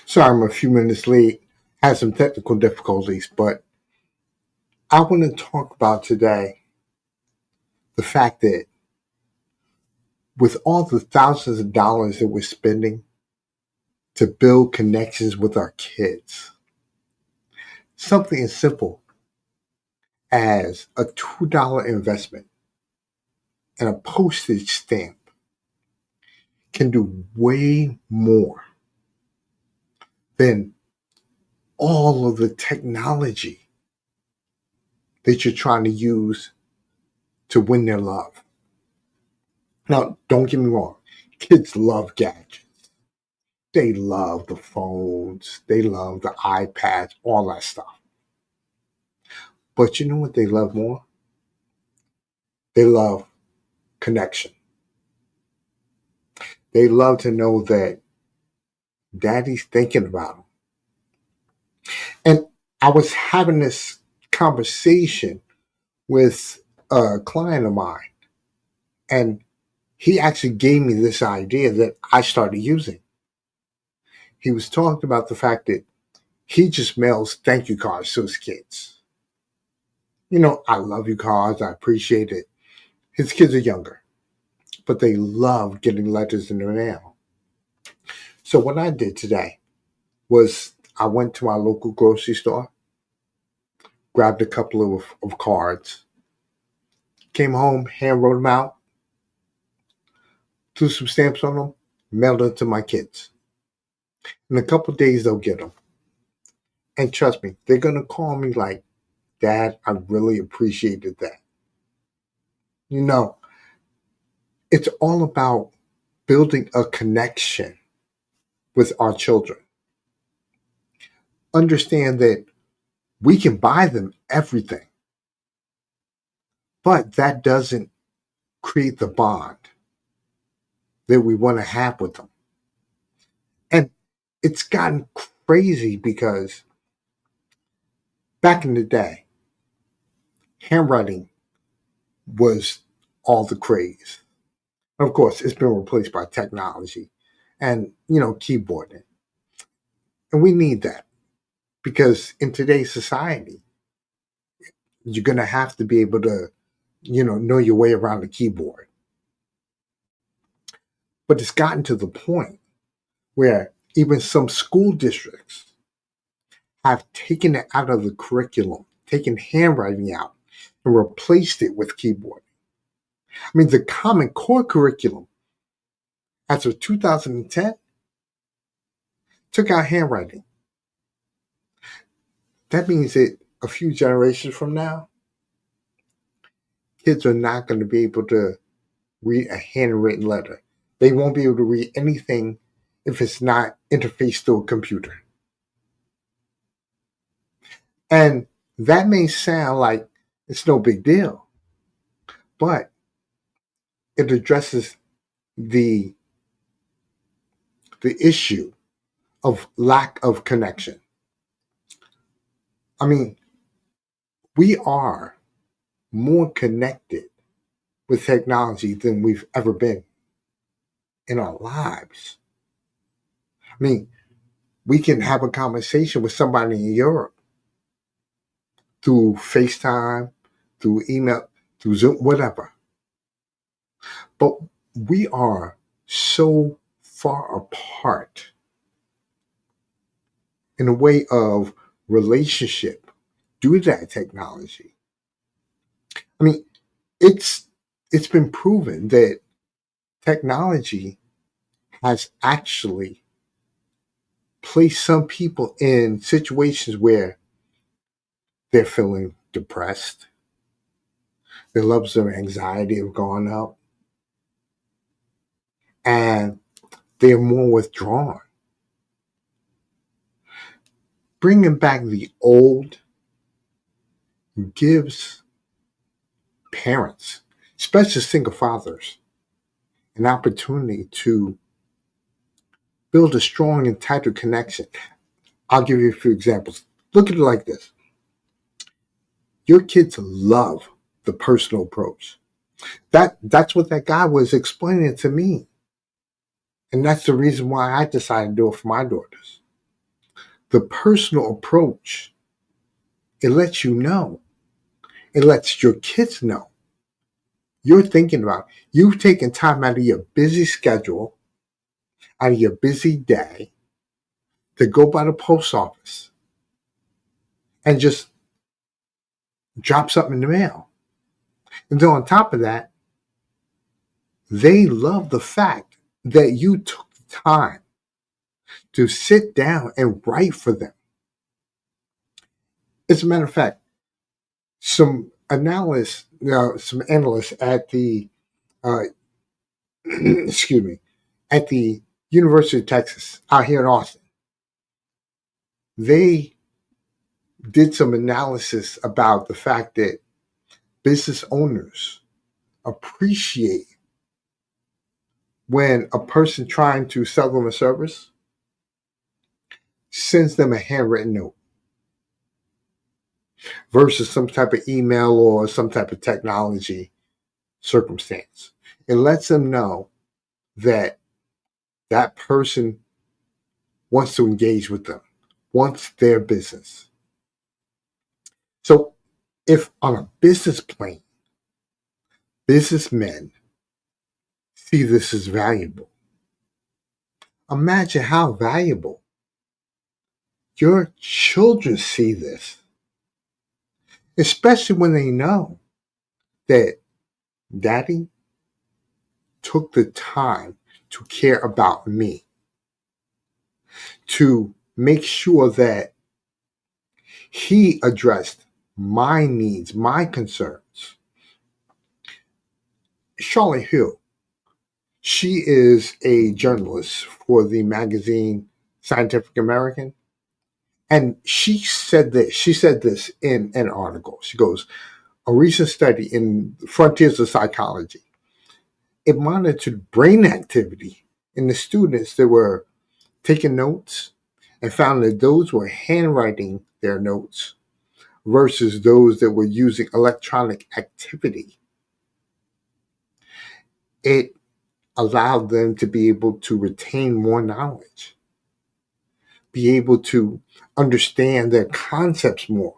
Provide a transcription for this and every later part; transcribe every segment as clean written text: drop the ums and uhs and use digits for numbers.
Sorry, I'm a few minutes late. Had some technical difficulties, but I want to talk about today the fact that with all the thousands of dollars that we're spending to build connections with our kids, something as simple as a $2 investment and a postage stamp can do way more than all of the technology that you're trying to use to win their love. Now, don't get me wrong, kids love gadgets. They love the phones, they love the iPads, all that stuff. But you know what they love more? They love connection. They love to know that daddy's thinking about them. And I was having this conversation with a client of mine, and he actually gave me this idea that I started using. He was talking about the fact that he just mails thank you cards to his kids. I love you cards, I appreciate it. His kids are younger, but they love getting letters in the mail. So what I did today was I went to my local grocery store, grabbed a couple of cards, came home, hand wrote them out, threw some stamps on them, mailed them to my kids. In a couple of days, they'll get them. And trust me, they're going to call me like, Dad, I really appreciated that. It's all about building a connection with our children. Understand that we can buy them everything, but that doesn't create the bond that we want to have with them. And it's gotten crazy because back in the day, handwriting was all the craze. Of course, it's been replaced by technology and, keyboarding. And we need that because in today's society, you're going to have to be able to, know your way around the keyboard. But it's gotten to the point where even some school districts have taken it out of the curriculum, taken handwriting out, and replaced it with keyboard. I mean, the Common Core curriculum, as of 2010, took out handwriting. That means that a few generations from now, kids are not going to be able to read a handwritten letter. They won't be able to read anything if it's not interfaced through a computer. And that may sound like it's no big deal, but it addresses the issue of lack of connection. I mean, we are more connected with technology than we've ever been in our lives. I mean, we can have a conversation with somebody in Europe through FaceTime, through email, through Zoom, whatever. But we are so far apart in a way of relationship due to that technology. I mean, it's been proven that technology has actually placed some people in situations where they're feeling depressed, their levels of anxiety have gone up, and they're more withdrawn. Bringing back the old gives parents, especially single fathers, an opportunity to build a strong and tighter connection. I'll give you a few examples. Look at it like this. Your kids love the personal approach. That's what that guy was explaining to me. And that's the reason why I decided to do it for my daughters. The personal approach, it lets you know, it lets your kids know you're thinking about it. You've taken time out of your busy schedule, out of your busy day, to go by the post office and just drop something in the mail. And then on top of that, they love the fact that you took the time to sit down and write for them. As a matter of fact, some analysts, some analysts at the uh, excuse me, at the University of Texas out here in Austin, they did some analysis about the fact that business owners appreciate when a person trying to sell them a service sends them a handwritten note versus some type of email or some type of technology circumstance. It lets them know that that person wants to engage with them, wants their business. So if on a business plane, businessmen see this as valuable, imagine how valuable your children see this, especially when they know that daddy took the time to care about me, to make sure that he addressed my needs, my concerns. Charlotte Hill, she is a journalist for the magazine Scientific American. And she said this in an article. She goes, a recent study in Frontiers of Psychology, it monitored brain activity in the students that were taking notes and found that those were handwriting their notes versus those that were using electronic activity. It allowed them to be able to retain more knowledge, be able to understand their concepts more.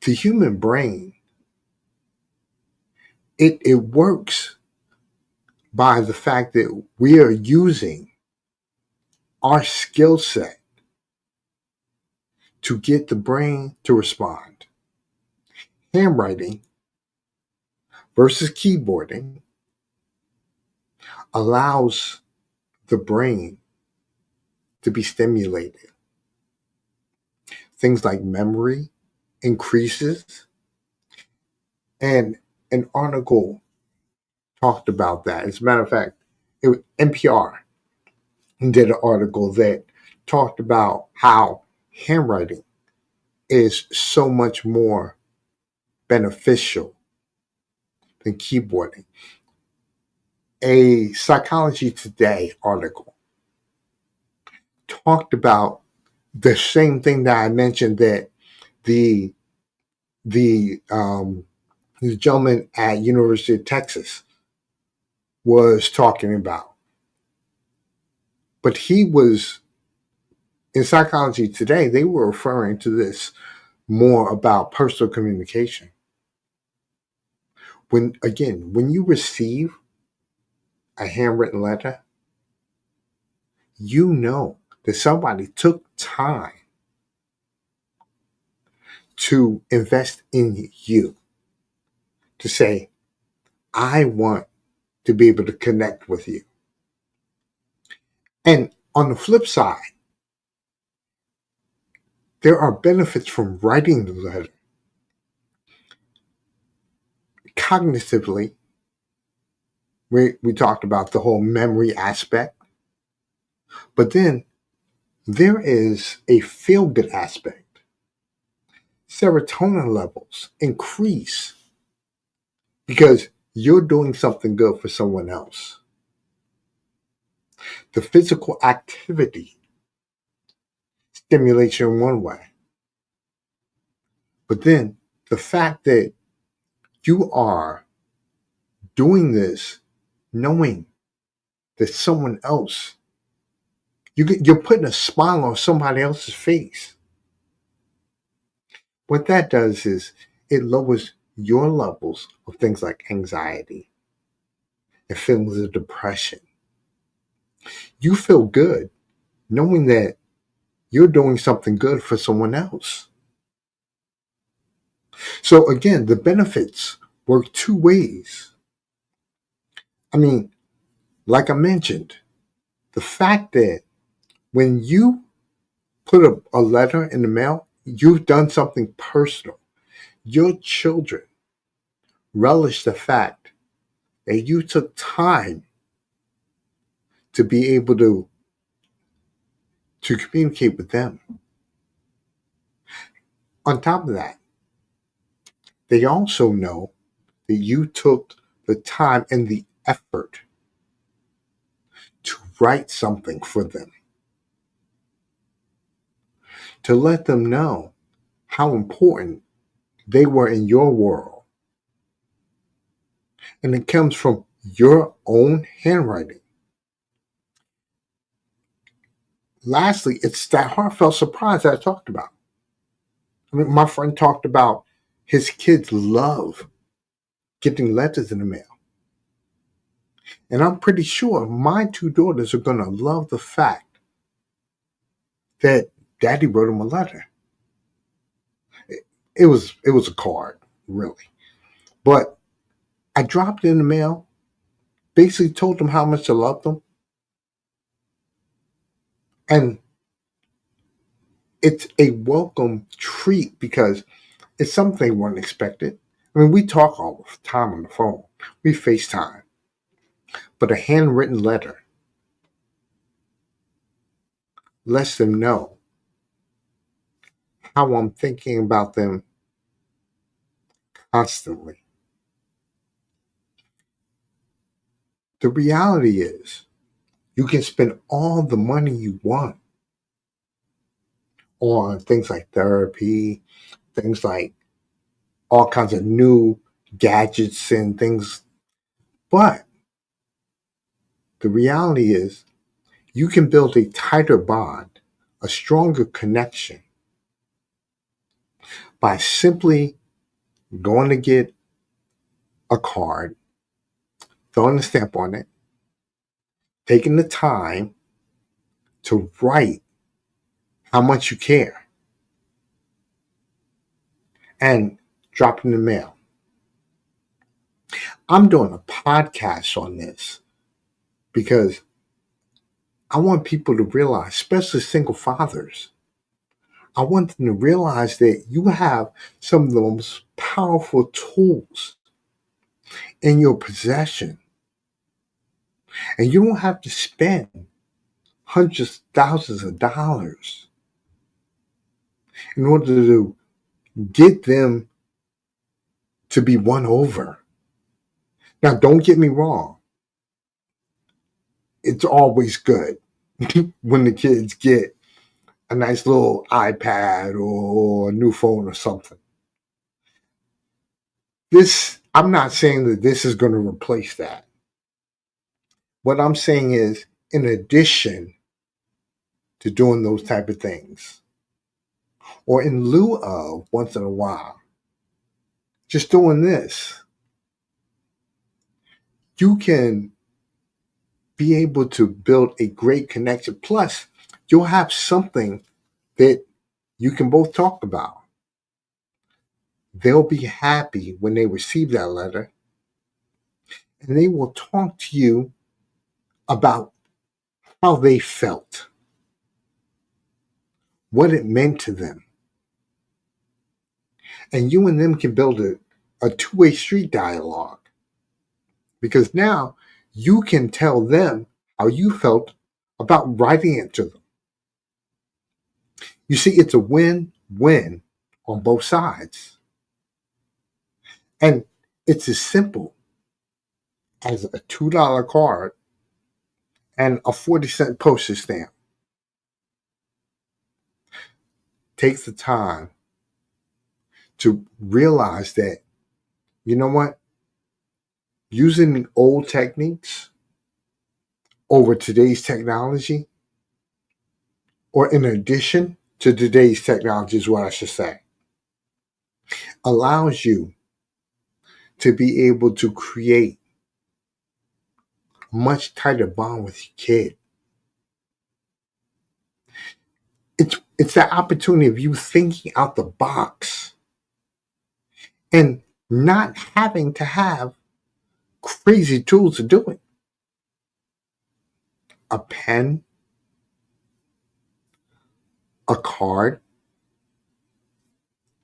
The human brain, it works by the fact that we are using our skill set to get the brain to respond. Handwriting versus keyboarding allows the brain to be stimulated. Things like memory increases. And an article talked about that. As a matter of fact, NPR did an article that talked about how handwriting is so much more beneficial than keyboarding. A Psychology Today article talked about the same thing that I mentioned, that the the gentleman at University of Texas was talking about. But he was, in Psychology Today, they were referring to this more about personal communication. When you receive a handwritten letter, you know that somebody took time to invest in you, to say, I want to be able to connect with you. And on the flip side, there are benefits from writing the letter. Cognitively, we talked about the whole memory aspect, but then there is a feel good aspect. Serotonin levels increase because you're doing something good for someone else. The physical activity stimulates you in one way, but then the fact that you are doing this knowing that someone else, You're putting a smile on somebody else's face. What that does is it lowers your levels of things like anxiety and feelings of depression. You feel good knowing that you're doing something good for someone else. So again, the benefits work two ways. I mean, like I mentioned, the fact that when you put a letter in the mail, you've done something personal. Your children relish the fact that you took time to be able to communicate with them. On top of that, they also know that you took the time and the effort to write something for them, to let them know how important they were in your world. And it comes from your own handwriting. Lastly, it's that heartfelt surprise that I talked about. I mean, my friend talked about his kids love getting letters in the mail. And I'm pretty sure my two daughters are going to love the fact that daddy wrote them a letter. It was a card, really. But I dropped it in the mail, basically told them how much I loved them. And it's a welcome treat because it's something they weren't expected. I mean, we talk all the time on the phone. We FaceTime. But a handwritten letter lets them know how I'm thinking about them constantly. The reality is, you can spend all the money you want on things like therapy, things like all kinds of new gadgets and things. But the reality is, you can build a tighter bond, a stronger connection by simply going to get a card, throwing a stamp on it, taking the time to write how much you care, and dropping the mail. I'm doing a podcast on this because I want people to realize, especially single fathers, I want them to realize that you have some of the most powerful tools in your possession. And you don't have to spend hundreds, thousands of dollars in order to get them to be won over. Now, don't get me wrong. It's always good when the kids get a nice little iPad or a new phone or something. I'm not saying that this is going to replace that. What I'm saying is, in addition to doing those type of things, or in lieu of once in a while, just doing this, you can be able to build a great connection. Plus, you'll have something that you can both talk about. They'll be happy when they receive that letter, and they will talk to you about how they felt, what it meant to them. And you and them can build a two-way street dialogue because now you can tell them how you felt about writing it to them. You see, it's a win-win on both sides. And it's as simple as a $2 card and a 40-cent postage stamp. Take the time to realize that, you know what? Using the old techniques over today's technology or in addition to today's technology is what I should say, allows you to be able to create a much tighter bond with your kid. It's that opportunity of you thinking out the box and not having to have crazy tools to do it. A pen, a card,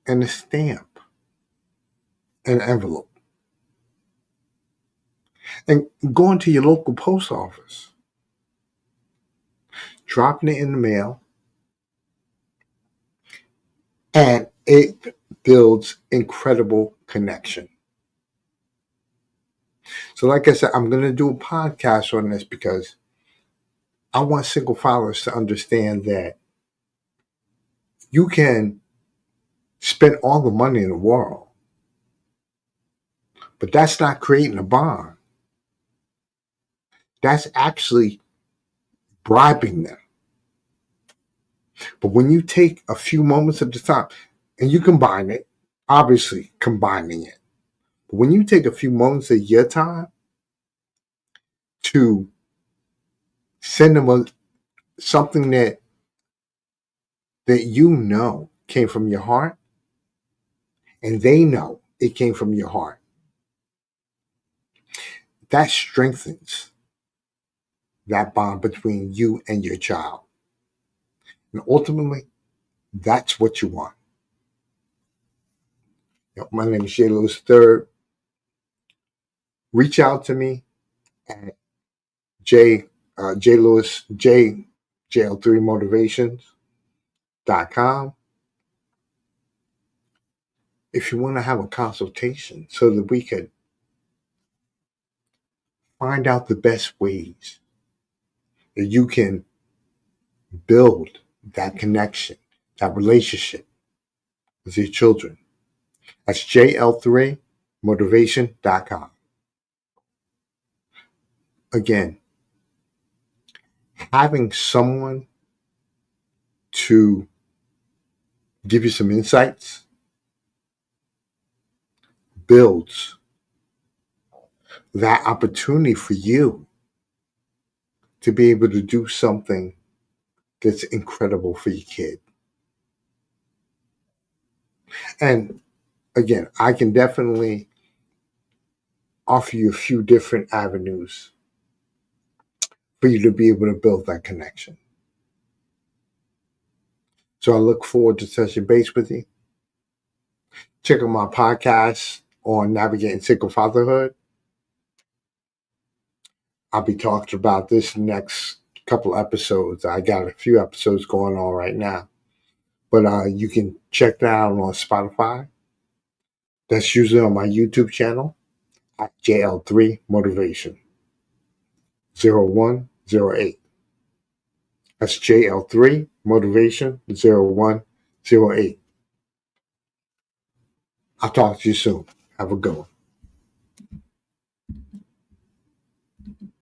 and a stamp, an envelope. And going to your local post office, dropping it in the mail, and it builds incredible connection. So, like I said, I'm going to do a podcast on this because I want single fathers to understand that you can spend all the money in the world, but that's not creating a bond. That's actually bribing them. But when you take a few moments at the time and you combine it, obviously combining it, but when you take a few moments of your time to send them something that you know came from your heart and they know it came from your heart, that strengthens that bond between you and your child. And ultimately, that's what you want. My name is Jay Lewis III. Reach out to me at J Lewis JL3motivations.com if you want to have a consultation so that we could find out the best ways that you can build that connection, that relationship with your children. That's JL3motivation.com. Again, having someone to give you some insights builds that opportunity for you to be able to do something that's incredible for your kid. And again, I can definitely offer you a few different avenues for you to be able to build that connection. So I look forward to touching base with you. Check out my podcast on navigating single fatherhood. I'll be talking about this next couple episodes. I got a few episodes going on right now, but you can check that out on Spotify. That's usually on my YouTube channel at JL3 Motivation 0108. That's JL3 Motivation 0108. I'll talk to you soon. Have a good one.